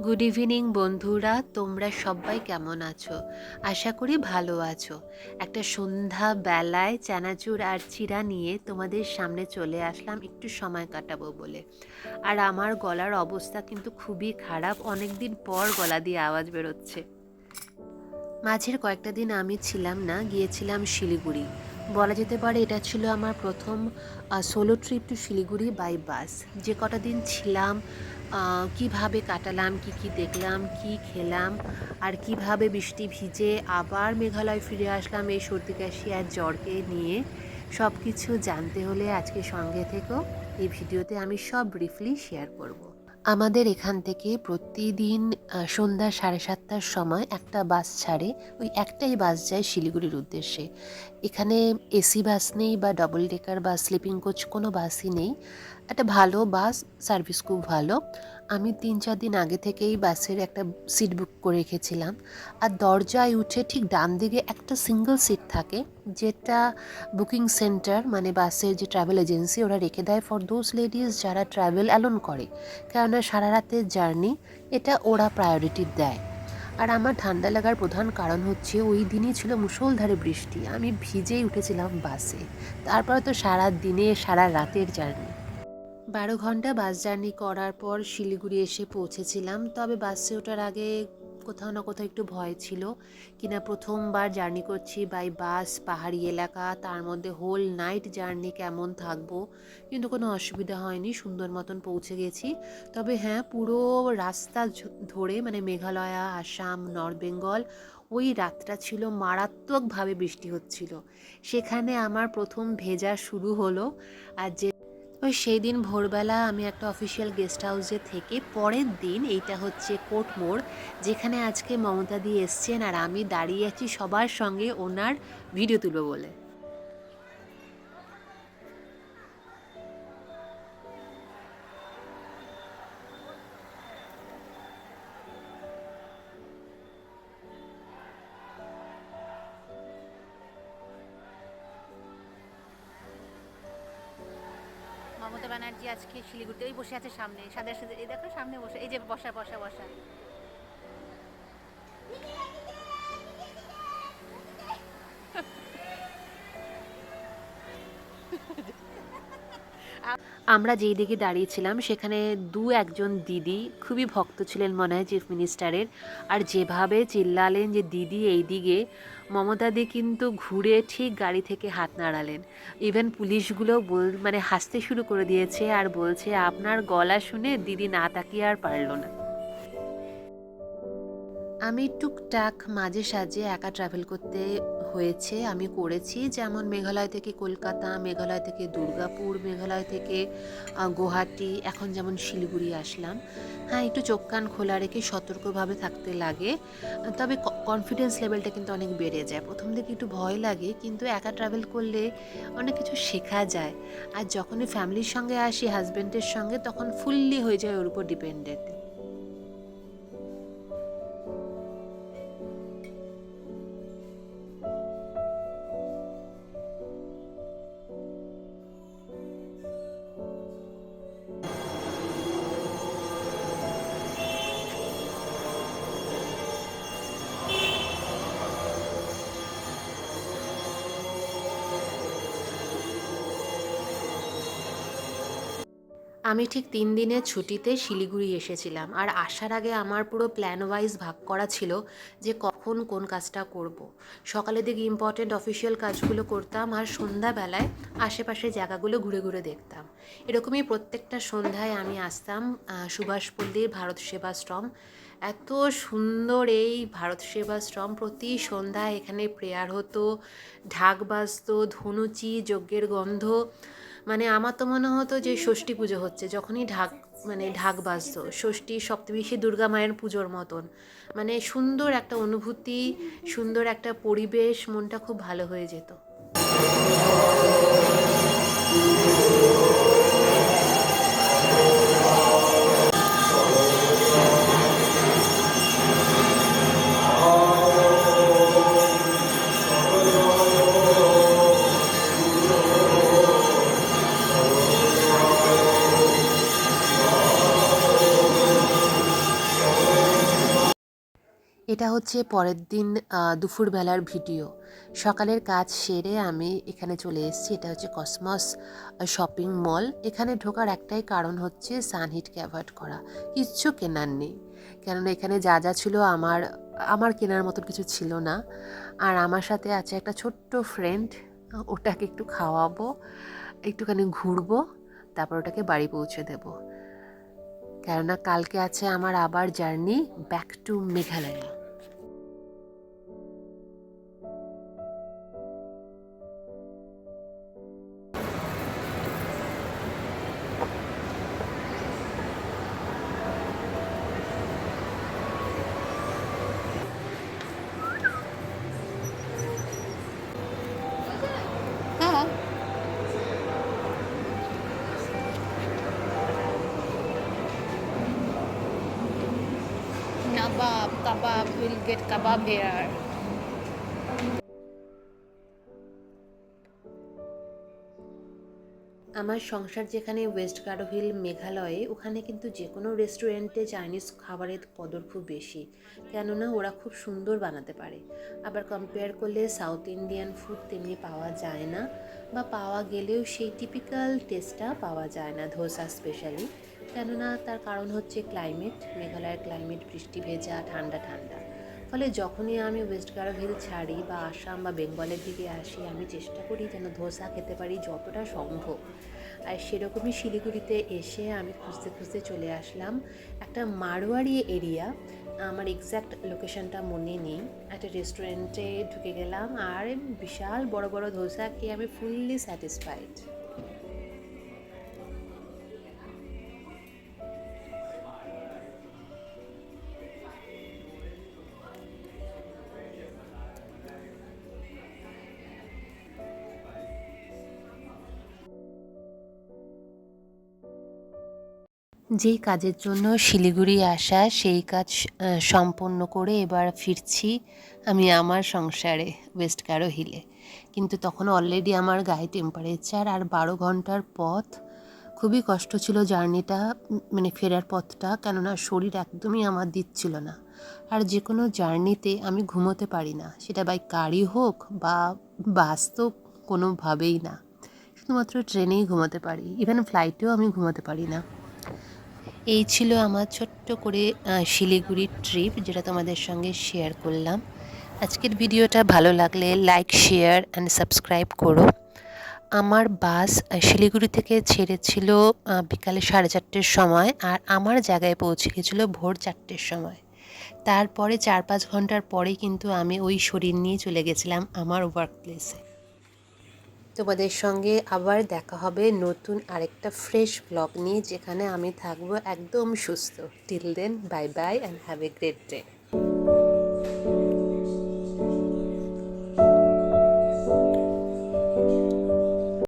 Good evening বন্ধুরা, তোমরা সবাই কেমন আছো? আশা করি ভালো আছো। একটা সন্ধ্যা বেলায় চানাচুর আর চিড়া নিয়ে তোমাদের সামনে চলে আসলাম একটু সময় কাটাবো বলে। আর আমার গলার অবস্থা কিন্তু খুবই খারাপ, অনেক দিন পর গলা দিয়ে আওয়াজ বেরোচ্ছে। মাঝের কয়েকটা দিন আমি ছিলাম না, গিয়েছিলাম শিলিগুড়ি। বলা যেতে পারে এটা ছিল আমার প্রথম solo trip to Siliguri by bus. যে কটা দিন ছিলাম, কিভাবে কাটালাম, কি কি দেখলাম, কি খেলাম, আর কিভাবে বৃষ্টি ভিজে আবার মেঘালয় ফিরে আসলাম এই সর্দি কাশি আর জ্বরকে নিয়ে, সব কিছু জানতে হলে আজকে সঙ্গে থেকেও এই ভিডিওতে আমি সব ব্রিফলি শেয়ার করব। আমাদের এখান থেকে প্রতিদিন সন্ধ্যা 7:30টার সময় একটা বাস ছাড়ে। ওই একটাই বাস যায় শিলিগুড়ির উদ্দেশ্যে। এখানে এসি বাস নেই বা ডবল ডেকার বাস, স্লিপিং কোচ কোনো বাসই নেই। একটা ভালো বাস, সার্ভিস খুব ভালো। আমি 3-4 দিন আগে থেকেই বাসের একটা সিট বুক করে রেখেছিলাম। আর দরজায় উঠে ঠিক ডান দিকে একটা সিঙ্গেল সিট থাকে, যেটা বুকিং সেন্টার মানে বাসের যে ট্রাভেল এজেন্সি ওরা রেখে দেয় ফর দোজ লেডিজ যারা ট্রাভেল অ্যালোন করে। কেননা সারা রাতের জার্নি, এটা ওরা প্রায়োরিটি দেয়। আর আমার ঠান্ডা লাগার প্রধান কারণ হচ্ছে ওই দিনই ছিল মুষলধারে বৃষ্টি, আমি ভিজেই উঠেছিলাম বাসে। তারপরে তো সারা দিনে সারা রাতের জার্নি। 12 ঘন্টা বাস জার্নি করার পর শিলিগুড়ি এসে পৌঁছেছিলাম। তবে বাসে ওঠার আগে কোথাও না কোথাও একটু ভয় ছিল কিনা, প্রথমবার জার্নি করছি বাই বাস, পাহাড়ি এলাকা, তার মধ্যে হোল নাইট জার্নি, কেমন থাকবো। কিন্তু কোনো অসুবিধা হয়নি, সুন্দর মতন পৌঁছে গেছি। তবে হ্যাঁ, পুরো রাস্তা ধরে মানে মেঘালয়া, আসাম, নর্থ বেঙ্গল, ওই রাতটা ছিল মারাত্মকভাবে বৃষ্টি হচ্ছিল। সেখানে আমার প্রথম ভেজা শুরু হলো। আর যে ওই সেই দিন ভোরবেলা আমি একটা অফিসিয়াল গেস্ট হাউসে থেকে পরের দিন, এইটা হচ্ছে কোর্ট মোড়, যেখানে আজকে মমতা দি এসছেন আর আমি দাঁড়িয়ে আছি সবার সঙ্গে ওনার ভিডিও তুলবো বলে। মমতা ব্যানার্জি আজকে শিলিগুড়িতে ওই বসে আছে সামনে, সাদের সাথে, এই দেখো সামনে বসে, এই যে বসা বসা বসা। আমরা যেই দিকে দাঁড়িয়েছিলাম সেখানে একজন দিদি খুবই ভক্ত ছিলেন মনে হয় চিফ মিনিস্টারের। আর যেভাবে চিল্লালেন যে দিদি এই দিকে, মমতা দি কিন্তু ঘুরে ঠিক গাড়ি থেকে হাত নাড়ালেন। ইভেন পুলিশগুলো মানে হাসতে শুরু করে দিয়েছে আর বলছে আপনার গলা শুনে দিদি না তাকিয়ে আর পারল না। আমি টুকটাক মাঝে সাঝে একা ট্রাভেল করতে হয়েছে, আমি করেছি। যেমন মেঘালয় থেকে কলকাতা, মেঘালয় থেকে দুর্গাপুর, মেঘালয় থেকে গুয়াহাটি, এখন যেমন শিলিগুড়ি আসলাম। হ্যাঁ, একটু চোখ কান খোলা রেখে সতর্কভাবে থাকতে লাগে। তবে কনফিডেন্স লেভেলটা কিন্তু অনেক বেড়ে যায়। প্রথম দিকে একটু ভয় লাগে, কিন্তু একা ট্রাভেল করলে অনেক কিছু শেখা যায়। আর যখনই ফ্যামিলির সঙ্গে আসি, হাজব্যান্ডের সঙ্গে, তখন ফুললি হয়ে যায় ওর উপর ডিপেন্ডেন্ট। আমি ঠিক 3 দিনের ছুটিতে শিলিগুড়ি এসেছিলাম। আর আসার আগে আমার পুরো প্ল্যান ওয়াইজ ভাগ করা ছিল যে কখন কোন কাজটা করব। সকালের দিকে ইম্পর্টেন্ট অফিসিয়াল কাজগুলো করতাম আর সন্ধ্যাবেলায় আশেপাশের জায়গাগুলো ঘুরে ঘুরে দেখতাম। এরকমই প্রত্যেকটা সন্ধ্যায় আমি আসতাম সুভাষপল্লির ভারত সেবাশ্রম। এত সুন্দর এই ভারত সেবাশ্রম, প্রতি সন্ধ্যায় এখানে প্রেয়ার হতো, ঢাক বাজতো, ধনুচি, যজ্ঞের গন্ধ। মানে আমার তো মনে হতো যে ষষ্ঠী পুজো হচ্ছে যখনই ঢাক বাজতো। ষষ্ঠী সপ্তমী সে দুর্গা মায়ের পুজোর মতন। মানে সুন্দর একটা অনুভূতি, সুন্দর একটা পরিবেশ, মনটা খুব ভালো হয়ে যেত। এটা হচ্ছে পরের দিন দুপুরবেলার ভিডিও। সকালের কাজ সেরে আমি এখানে চলে এসেছি। এটা হচ্ছে কসমস শপিং মল। এখানে ঢোকার একটাই কারণ হচ্ছে সানহিটকে অ্যাভয়েড করা, কিচ্ছু কেনার নেই। কেননা এখানে যা যা ছিল আমার আমার কেনার মতন কিছু ছিল না। আর আমার সাথে আছে একটা ছোট্ট ফ্রেন্ড, ওটাকে একটু খাওয়াবো, একটুখানি ঘুরবো, তারপর ওটাকে বাড়ি পৌঁছে দেবো। কেননা কালকে আছে আমার আবার জার্নি ব্যাক টু মেঘালয়। হ্যাঁ, Nabab, kebab, we'll get kebab here. আমার সংসার যেখানে ওয়েস্ট গারো হিল মেঘালয়ে, ওখানে কিন্তু যে কোনো রেস্টুরেন্টে চাইনিজ খাবারের কদর খুব বেশি, কেননা ওরা খুব সুন্দর বানাতে পারে। আবার কম্পেয়ার করলে সাউথ ইন্ডিয়ান ফুড তেমনি পাওয়া যায় না, বা পাওয়া গেলেও সেই টিপিক্যাল টেস্টটা পাওয়া যায় না, ধোসা স্পেশালি। কেননা তার কারণ হচ্ছে ক্লাইমেট, মেঘালয়ের ক্লাইমেট বৃষ্টি ভেজা, ঠান্ডা ঠান্ডা। ফলে যখনই আমি ওয়েস্ট গারো হিল ছাড়ি বা আসাম বা বেঙ্গলের দিকে আসি, আমি চেষ্টা করি যেন ধোসা খেতে পারি যতটা সম্ভব। আর সেরকমই শিলিগুড়িতে এসে আমি খুঁজতে খুঁজতে চলে আসলাম একটা মারোয়াড়ি এরিয়া, আমার এক্স্যাক্ট লোকেশনটা মনে নেই। একটা রেস্টুরেন্টে ঢুকে গেলাম আর বিশাল বড় বড় ধোসা খেয়ে আমি ফুললি স্যাটিসফাইড। যেই কাজের জন্য শিলিগুড়ি আসা, সেই কাজ সম্পন্ন করে এবার ফিরছি আমি আমার সংসারে ওয়েস্ট গারো হিলে। কিন্তু তখন অলরেডি আমার গায়ে টেম্পারেচার, আর 12 ঘন্টার পথ। খুবই কষ্ট ছিল জার্নিটা, মানে ফেরার পথটা, কেননা শরীর একদমই আমার দিচ্ছিল না। আর যে কোনো জার্নিতে আমি ঘুমোতে পারি না, সেটা বাই গাড়ি হোক বা বাস, তো কোনোভাবেই না। শুধুমাত্র ট্রেনেই ঘুমোতে পারি, ইভেন ফ্লাইটেও আমি ঘুমোতে পারি না। এই ছিল আমার ছোট্ট করে শিলিগুড়ির ট্রিপ, যেটা তোমাদের সঙ্গে শেয়ার করলাম। আজকের ভিডিওটা ভালো লাগলে লাইক, শেয়ার অ্যান্ড সাবস্ক্রাইব করো। আমার বাস শিলিগুড়ি থেকে ছেড়েছিল বিকালে 4:30-র সময়, আর আমার জায়গায় পৌঁছে গেছিলো ভোর 4টের সময়। তারপরে 4-5 ঘন্টার পরে কিন্তু আমি ওই শরীর নিয়ে চলে গেছিলাম আমার ওয়ার্ক প্লেসে। তোমাদের সঙ্গে আবার দেখা হবে নতুন আরেকটা ফ্রেশ ব্লগ নিয়ে, যেখানে আমি থাকবো একদম সুস্থ। Till then, bye bye and have a great day.